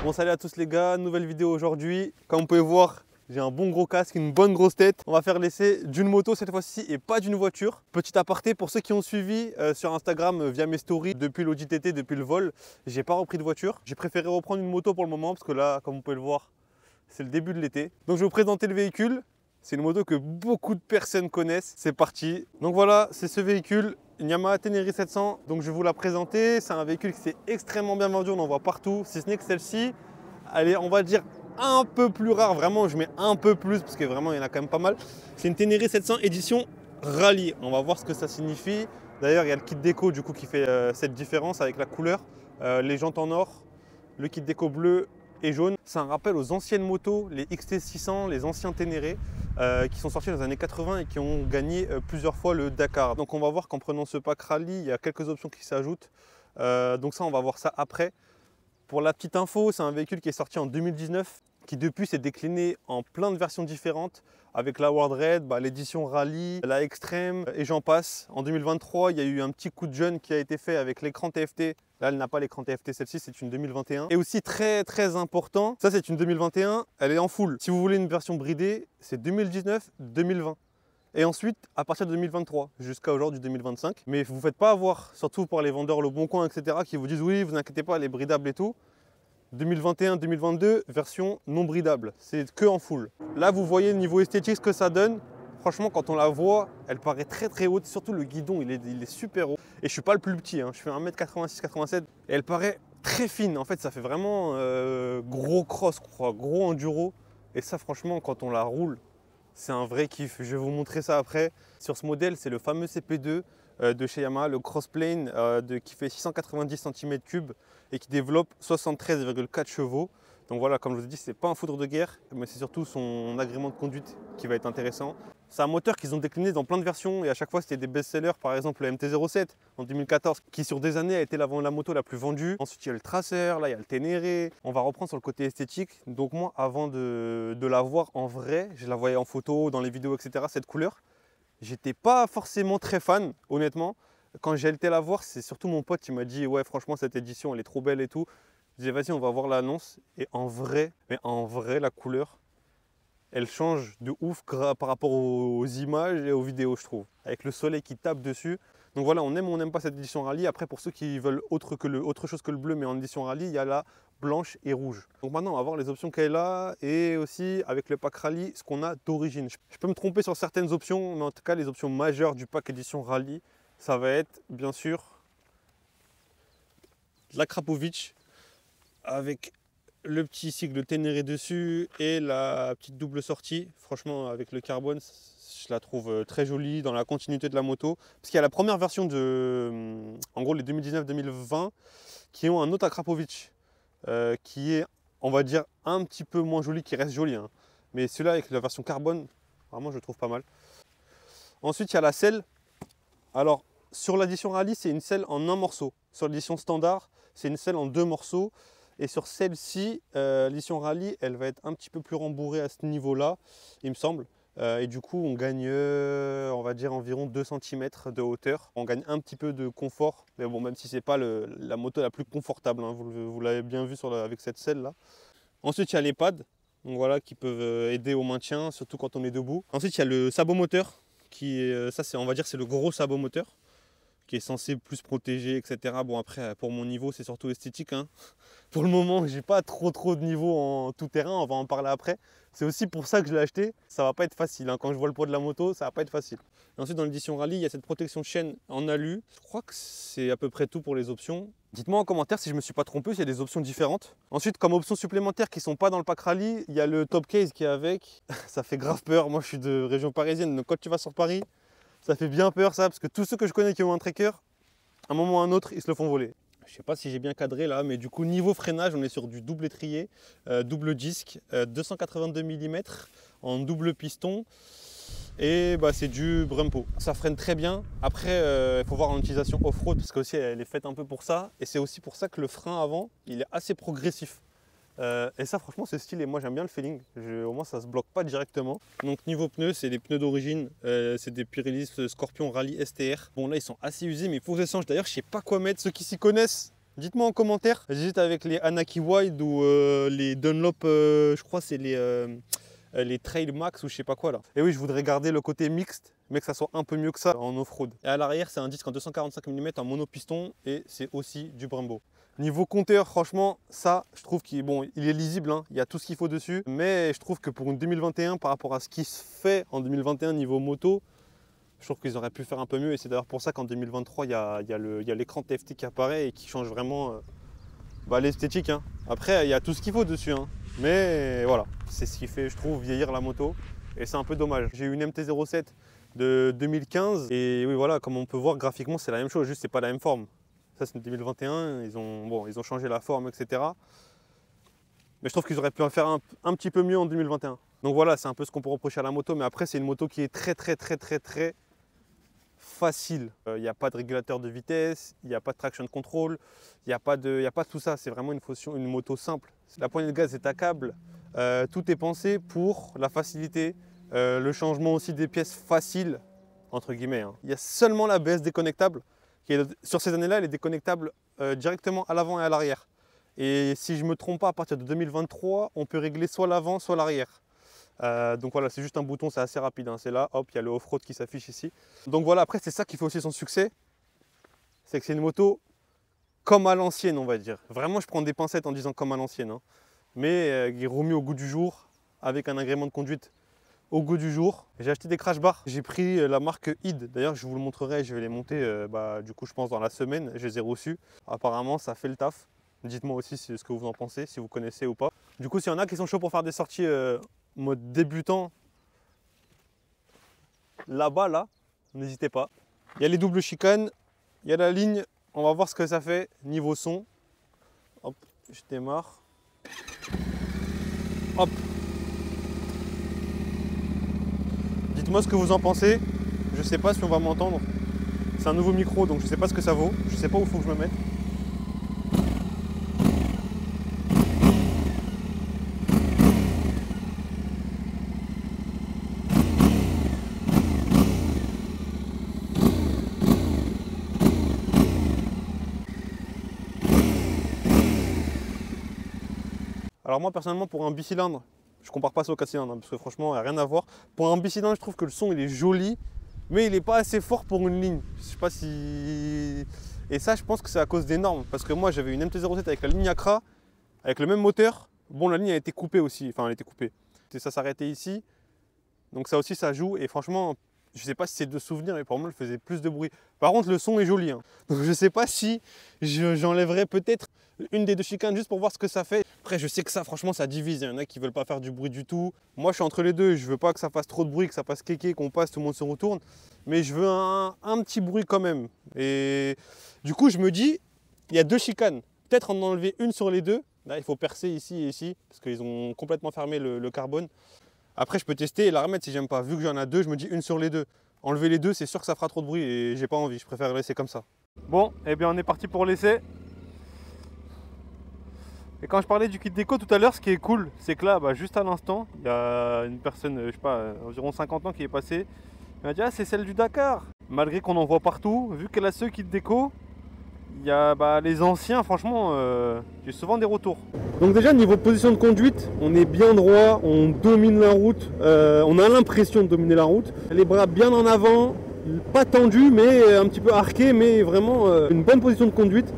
Bon salut à tous les gars, nouvelle vidéo aujourd'hui. Comme vous pouvez voir, j'ai un bon gros casque, une bonne grosse tête. On va faire l'essai d'une moto cette fois-ci et pas d'une voiture. Petit aparté pour ceux qui ont suivi sur Instagram via mes stories depuis l'Audi TT, depuis le vol, j'ai pas repris de voiture. J'ai préféré reprendre une moto pour le moment parce que là, comme vous pouvez le voir, c'est le début de l'été. Donc je vais vous présenter le véhicule. C'est une moto que beaucoup de personnes connaissent. C'est parti. Donc voilà, c'est ce véhicule. Une Yamaha Tenere 700, donc je vais vous la présenter. C'est un véhicule qui s'est extrêmement bien vendu, on en voit partout. Si ce n'est que celle-ci, elle est, on va dire, un peu plus rare. Vraiment, je mets un peu plus parce que vraiment, il y en a quand même pas mal. C'est une Tenere 700 édition Rallye. On va voir ce que ça signifie. D'ailleurs, il y a le kit déco du coup qui fait cette différence avec la couleur. Les jantes en or, le kit déco bleu et jaune. C'est un rappel aux anciennes motos, les XT600, les anciens Tenere, qui sont sortis dans les années 80 et qui ont gagné plusieurs fois le Dakar. Donc on va voir qu'en prenant ce pack rallye, il y a quelques options qui s'ajoutent. Donc ça, on va voir ça après. Pour la petite info, c'est un véhicule qui est sorti en 2019, qui depuis s'est décliné en plein de versions différentes, avec la World Red, l'édition Rallye, la Extreme et j'en passe. En 2023, il y a eu un petit coup de jeune qui a été fait avec l'écran TFT. Là, elle n'a pas l'écran TFT, celle-ci, c'est une 2021. Et aussi très important, ça c'est une 2021, elle est en full. Si vous voulez une version bridée, c'est 2019-2020. Et ensuite, à partir de 2023, jusqu'à aujourd'hui 2025. Mais vous ne faites pas avoir, surtout pour les vendeurs Le Bon Coin, etc., qui vous disent oui, vous inquiétez pas, elle est bridable et tout. 2021-2022, version non bridable, c'est que en full. Là, vous voyez niveau esthétique ce que ça donne. Franchement, quand on la voit, elle paraît très haute. Surtout le guidon, il est super haut. Et je suis pas le plus petit, hein. Je fais 1m86-87 et elle paraît très fine. En fait, ça fait vraiment gros cross, gros enduro. Et ça, franchement, quand on la roule, c'est un vrai kiff. Je vais vous montrer ça après. Sur ce modèle, c'est le fameux CP2 de chez Yamaha, le Crossplane qui fait 690 cm3 et qui développe 73,4 chevaux. Donc voilà, comme je vous ai dit, c'est pas un foudre de guerre, mais c'est surtout son agrément de conduite qui va être intéressant. C'est un moteur qu'ils ont décliné dans plein de versions et à chaque fois c'était des best-sellers, par exemple le MT-07 en 2014 qui sur des années a été la moto la plus vendue. Ensuite il y a le Tracer, là il y a le Ténéré. On va reprendre sur le côté esthétique. Donc moi avant de la voir en vrai, je la voyais en photo, dans les vidéos etc. cette couleur. J'étais pas forcément très fan honnêtement. Quand j'ai été la voir, c'est surtout mon pote qui m'a dit ouais franchement cette édition elle est trop belle et tout. Je disais vas-y on va voir l'annonce et en vrai la couleur elle change de ouf par rapport aux images et aux vidéos je trouve. Avec le soleil qui tape dessus. Donc voilà, on aime ou on n'aime pas cette édition rallye. Après pour ceux qui veulent autre chose que le bleu mais en édition rallye, il y a la blanche et rouge. Donc maintenant on va voir les options qu'elle a et aussi avec le pack rallye ce qu'on a d'origine. Je peux me tromper sur certaines options, mais en tout cas les options majeures du pack édition rallye, ça va être bien sûr la Krapovic avec le petit sigle Ténéré dessus et la petite double sortie. Franchement avec le carbone je la trouve très jolie dans la continuité de la moto. Parce qu'il y a la première version de, en gros les 2019-2020 qui ont un autre Krapovic qui est on va dire un petit peu moins joli, qui reste joli. Hein. Mais celui-là avec la version carbone, vraiment je le trouve pas mal. Ensuite il y a la selle. Alors sur l'édition rallye c'est une selle en un morceau. Sur l'édition standard c'est une selle en deux morceaux. Et sur celle-ci, l'édition rallye, elle va être un petit peu plus rembourrée à ce niveau-là, il me semble. Et du coup, on gagne, on va dire, environ 2 cm de hauteur. On gagne un petit peu de confort, mais bon, même si ce n'est pas la moto la plus confortable, hein, vous l'avez bien vu avec cette selle-là. Ensuite, il y a les pads, donc voilà, qui peuvent aider au maintien, surtout quand on est debout. Ensuite, il y a le sabot moteur, ça, on va dire, c'est le gros sabot moteur, qui est censé plus protéger, etc. Bon après, pour mon niveau, c'est surtout esthétique. Hein. Pour le moment, j'ai pas trop de niveau en tout terrain, on va en parler après. C'est aussi pour ça que je l'ai acheté. Ça va pas être facile, hein. Quand je vois le poids de la moto, ça va pas être facile. Et ensuite, dans l'édition rallye, il y a cette protection de chaîne en alu. Je crois que c'est à peu près tout pour les options. Dites-moi en commentaire si je me suis pas trompé, s'il y a des options différentes. Ensuite, comme options supplémentaires qui sont pas dans le pack rallye, il y a le top case qui est avec. Ça fait grave peur. Moi, je suis de région parisienne, donc quand tu vas sur Paris, ça fait bien peur ça, parce que tous ceux que je connais qui ont un tracker, à un moment ou à un autre, ils se le font voler. Je ne sais pas si j'ai bien cadré là, mais du coup, niveau freinage, on est sur du double étrier, double disque, 282 mm en double piston. Et c'est du Brembo. Ça freine très bien. Après, il faut voir en utilisation off-road, parce qu'aussi elle est faite un peu pour ça. Et c'est aussi pour ça que le frein avant, il est assez progressif. Et ça franchement c'est stylé, moi j'aime bien le feeling, au moins ça se bloque pas directement. Donc niveau pneus, c'est des pneus d'origine, c'est des Pirelli Scorpion Rallye STR. Bon là ils sont assez usés mais il faut que je les change, d'ailleurs je sais pas quoi mettre, ceux qui s'y connaissent Dites-moi en commentaire, j'hésite avec les Anaki Wide ou les Dunlop, je crois c'est les Trail Max ou je sais pas quoi là. Et oui, je voudrais garder le côté mixte, mais que ça soit un peu mieux que ça en off-road. Et à l'arrière, c'est un disque en 245 mm en monopiston et c'est aussi du Brembo. Niveau compteur, franchement, ça, je trouve qu'il bon, il est lisible, hein, il y a tout ce qu'il faut dessus. Mais je trouve que pour une 2021, par rapport à ce qui se fait en 2021 niveau moto, je trouve qu'ils auraient pu faire un peu mieux. Et c'est d'ailleurs pour ça qu'en 2023, il y a l'écran TFT qui apparaît et qui change vraiment l'esthétique. Hein. Après, il y a tout ce qu'il faut dessus. Hein. Mais voilà, c'est ce qui fait, je trouve, vieillir la moto. Et c'est un peu dommage. J'ai eu une MT-07 de 2015. Et oui, voilà, comme on peut voir, graphiquement, c'est la même chose. Juste, c'est pas la même forme. Ça, c'est 2021. Ils ont changé la forme, etc. Mais je trouve qu'ils auraient pu en faire un petit peu mieux en 2021. Donc voilà, c'est un peu ce qu'on peut reprocher à la moto. Mais après, c'est une moto qui est très facile. Il n'y a pas de régulateur de vitesse, il n'y a pas de traction control, il n'y a pas tout ça. C'est vraiment une moto simple. La poignée de gaz est à câble. Tout est pensé pour la facilité, le changement aussi des pièces faciles, entre guillemets. Hein. Il y a seulement l'ABS déconnectable. Sur ces années-là, elle est déconnectable directement à l'avant et à l'arrière. Et si je ne me trompe pas, à partir de 2023, on peut régler soit l'avant, soit l'arrière. Donc voilà, c'est juste un bouton, c'est assez rapide, hein. C'est là, hop, il y a le off-road qui s'affiche ici. Donc voilà, après c'est ça qui fait aussi son succès, c'est que c'est une moto comme à l'ancienne, on va dire. Vraiment, je prends des pincettes en disant comme à l'ancienne, hein. Mais il est remis au goût du jour, avec un agrément de conduite au goût du jour. J'ai acheté des crash bars, j'ai pris la marque ID. D'ailleurs, je vous le montrerai, je vais les monter du coup je pense dans la semaine, je les ai reçus. Apparemment, ça fait le taf. Dites-moi aussi ce que vous en pensez, si vous connaissez ou pas. Du coup, s'il y en a qui sont chauds pour faire des sorties mode débutant, là-bas, là, n'hésitez pas. Il y a les doubles chicanes, il y a la ligne, on va voir ce que ça fait niveau son. Hop, je démarre. Hop. Dites-moi ce que vous en pensez. Je ne sais pas si on va m'entendre. C'est un nouveau micro, donc je ne sais pas ce que ça vaut. Je ne sais pas où il faut que je me mette. Alors moi personnellement pour un bicylindre, je compare pas ça au 4 cylindres, hein, parce que franchement il n'y a rien à voir. Pour un bicylindre je trouve que le son il est joli, mais il n'est pas assez fort pour une ligne. Je sais pas si... Et ça je pense que c'est à cause des normes, parce que moi j'avais une MT-07 avec la ligne Accra, avec le même moteur. Bon la ligne a été coupée aussi, enfin elle a été coupée. Et ça s'arrêtait ici, donc ça aussi ça joue, et franchement je sais pas si c'est de souvenirs, mais pour moi elle faisait plus de bruit. Par contre le son est joli, hein. Donc je sais pas si j'enlèverais peut-être une des deux chicanes juste pour voir ce que ça fait. Après je sais que ça franchement ça divise, il y en a qui veulent pas faire du bruit du tout. Moi je suis entre les deux, je veux pas que ça fasse trop de bruit, que ça fasse kéké, qu'on passe, tout le monde se retourne. Mais je veux un petit bruit quand même. Et du coup je me dis, il y a deux chicanes, peut-être en enlever une sur les deux. Là il faut percer ici et ici, parce qu'ils ont complètement fermé le carbone. Après je peux tester et la remettre si j'aime pas. Vu que j'en ai deux, je me dis une sur les deux. Enlever les deux, c'est sûr que ça fera trop de bruit et j'ai pas envie, je préfère laisser comme ça. Bon, et bien on est parti pour l'essai. Et quand je parlais du kit déco tout à l'heure, ce qui est cool, c'est que là, juste à l'instant, il y a une personne, je sais pas, environ 50 ans qui est passée. Elle m'a dit, ah c'est celle du Dakar. Malgré qu'on en voit partout, vu qu'elle a ce kit déco, il y a les anciens, franchement, j'ai souvent des retours. Donc déjà, niveau position de conduite, on est bien droit, on domine la route, on a l'impression de dominer la route. Les bras bien en avant, pas tendus, mais un petit peu arqués, mais vraiment une bonne position de conduite.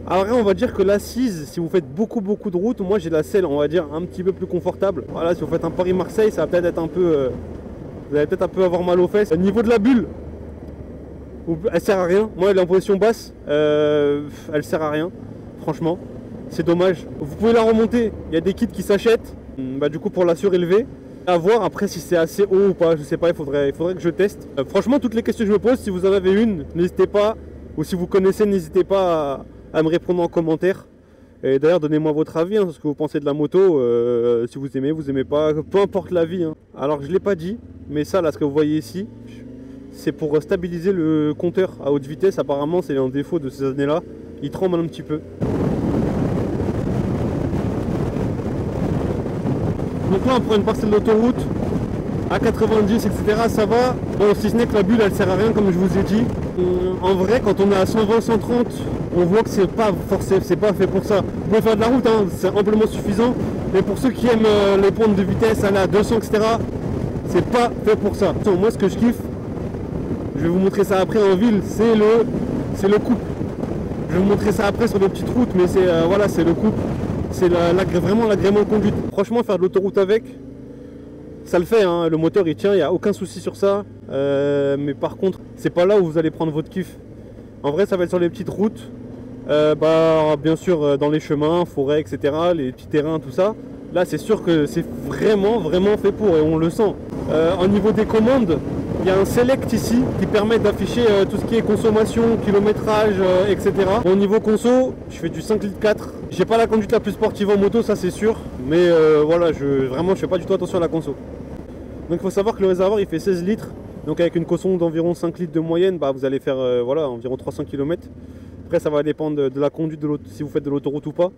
Alors on va dire que l'assise, si vous faites beaucoup de route, moi j'ai la selle, on va dire, un petit peu plus confortable. Voilà, si vous faites un Paris-Marseille, ça va peut-être être un peu... vous allez peut-être un peu avoir mal aux fesses. Au niveau de la bulle, elle sert à rien. Moi elle est en position basse, elle sert à rien, franchement. C'est dommage. Vous pouvez la remonter, il y a des kits qui s'achètent, du coup pour la surélever. À voir après si c'est assez haut ou pas, je sais pas, il faudrait que je teste. Franchement, toutes les questions que je me pose, si vous en avez une, n'hésitez pas. Ou si vous connaissez, n'hésitez pas à me répondre en commentaire. Et d'ailleurs, donnez-moi votre avis, ce que vous pensez de la moto. Si vous aimez pas, peu importe l'avis. Hein. Alors, je ne l'ai pas dit, mais ça, là, ce que vous voyez ici, c'est pour stabiliser le compteur à haute vitesse. Apparemment, c'est un défaut de ces années-là. Il tremble un petit peu. Donc là, on prend une parcelle d'autoroute à 90, etc. Ça va. Bon, si ce n'est que la bulle, elle sert à rien, comme je vous ai dit. En vrai, quand on est à 120, 130, on voit que c'est pas fait pour ça. Vous pouvez faire de la route, hein, c'est amplement suffisant, mais pour ceux qui aiment les pointes de vitesse, aller à 200, etc., c'est pas fait pour ça. Moi, ce que je kiffe, je vais vous montrer ça après en ville, c'est le couple. Je vais vous montrer ça après sur des petites routes, mais c'est voilà, c'est le couple, c'est vraiment l'agrément de conduite. Franchement, faire de l'autoroute avec, ça le fait, hein, le moteur il tient, il n'y a aucun souci sur ça. Mais par contre, c'est pas là où vous allez prendre votre kiff. En vrai, ça va être sur les petites routes, bien sûr dans les chemins, forêts, etc., les petits terrains, tout ça. Là, c'est sûr que c'est vraiment fait pour, et on le sent. Au niveau des commandes, il y a un select ici qui permet d'afficher tout ce qui est consommation, kilométrage, etc. Au niveau conso, je fais du 5 litres 4. J'ai pas la conduite la plus sportive en moto, ça c'est sûr. Mais voilà, vraiment je fais pas du tout attention à la conso. Donc il faut savoir que le réservoir il fait 16 litres. Donc avec une conso d'environ 5 litres de moyenne, vous allez faire voilà, environ 300 km. Après ça va dépendre de la conduite, si vous faites de l'autoroute ou pas.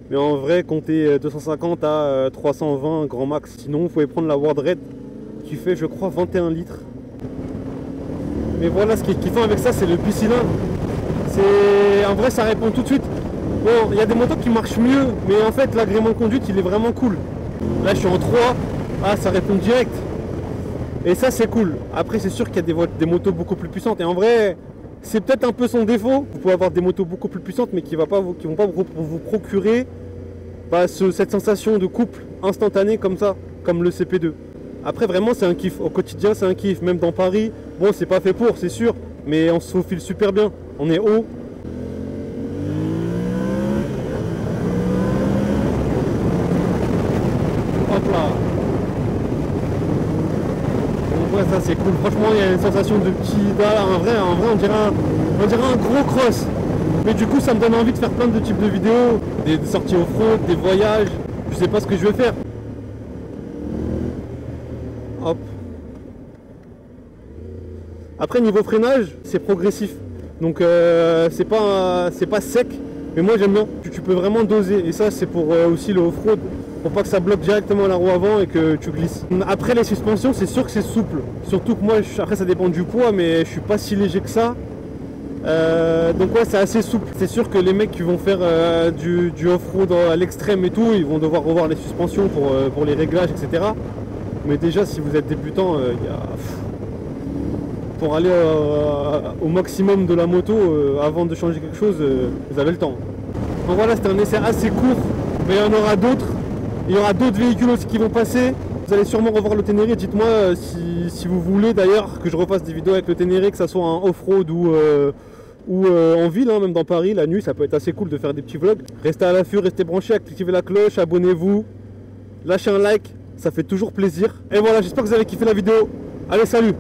Mais en vrai, comptez 250 à 320 grand max. Sinon vous pouvez prendre la World Red qui fait je crois 21 litres. Mais voilà, ce qui est kiffant avec ça, c'est le bicylindre. En vrai, ça répond tout de suite. Bon, il y a des motos qui marchent mieux, mais en fait, l'agrément de conduite, il est vraiment cool. Là, je suis en 3. Ah, ça répond direct. Et ça, c'est cool. Après, c'est sûr qu'il y a des motos beaucoup plus puissantes. Et en vrai, c'est peut-être un peu son défaut. Vous pouvez avoir des motos beaucoup plus puissantes, mais qui ne vont pas vous procurer cette sensation de couple instantané comme ça, comme le CP2. Après vraiment c'est un kiff, au quotidien c'est un kiff, même dans Paris, bon c'est pas fait pour, c'est sûr, mais on se faufile super bien, on est haut. Hop là. Donc ouais, ça c'est cool, franchement il y a une sensation de petit, en vrai on dirait un gros cross. Mais du coup ça me donne envie de faire plein de types de vidéos, des sorties off-road, des voyages, je sais pas ce que je vais faire. Hop. Après niveau freinage c'est progressif, donc c'est pas sec, mais moi j'aime bien, tu peux vraiment doser, et ça c'est pour aussi le off-road, pour pas que ça bloque directement la roue avant et que tu glisses. Après les suspensions c'est sûr que c'est souple, surtout que moi après ça dépend du poids, mais je suis pas si léger que ça, donc ouais c'est assez souple. C'est sûr que les mecs qui vont faire du off-road à l'extrême et tout, ils vont devoir revoir les suspensions pour les réglages, etc. Mais déjà si vous êtes débutant, pour aller au maximum de la moto avant de changer quelque chose, vous avez le temps. Donc voilà, c'était un essai assez court, mais il y en aura d'autres. Il y aura d'autres véhicules aussi qui vont passer. Vous allez sûrement revoir le Ténéré. Dites-moi si vous voulez d'ailleurs que je refasse des vidéos avec le Ténéré, que ça soit en off-road ou en ville, hein, même dans Paris, la nuit, ça peut être assez cool de faire des petits vlogs. Restez à l'affût, restez branchés, activez la cloche, abonnez-vous, lâchez un like. Ça fait toujours plaisir. Et voilà, j'espère que vous avez kiffé la vidéo. Allez, salut!